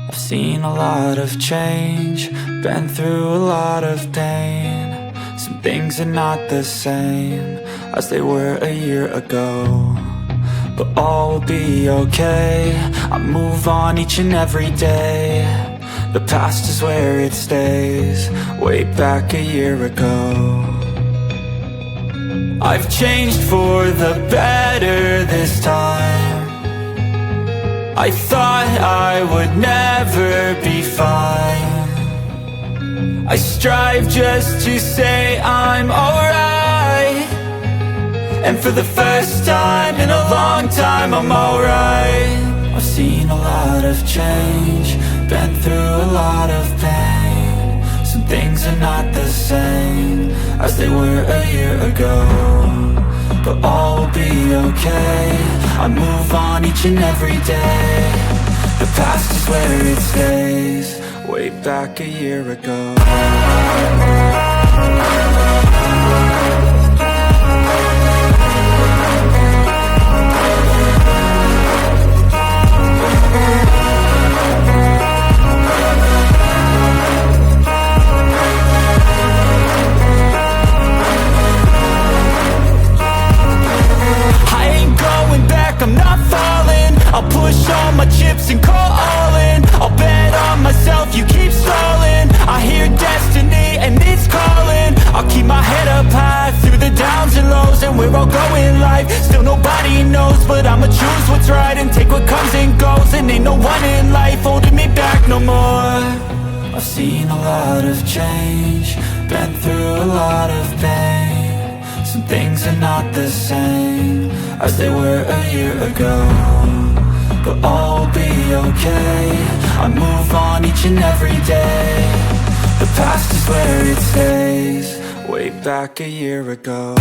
I've seen a lot of change, been through a lot of pain. Some things are not the same as they were a year ago, but all will be okay. I move on each and every day. The past is where it stays, way back a year ago. I've changed for the better this time. I thought I would never be fine. I strive just to say I'm alright, and for the first time in a long time I'm alright. I've seen a lot of change, been through a lot of pain. Some things are not the same as they were a year ago, but all will be okay. I move on each and every day. The past is where it stays, way back a year ago. I'm not falling, I'll push all my chips and call all in. I'll bet on myself, you keep stalling. I hear destiny and it's calling. I'll keep my head up high through the downs and lows, and we're all going life. Still nobody knows, but I'ma choose what's right and take what comes and goes. And ain't no one in life holding me back no more. I've seen a lot of change, been through a lot of pain. Some things are not the same as they were a year ago, but all will be okay. I move on each and every day. The past is where it stays, way back a year ago.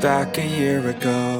Back a year ago.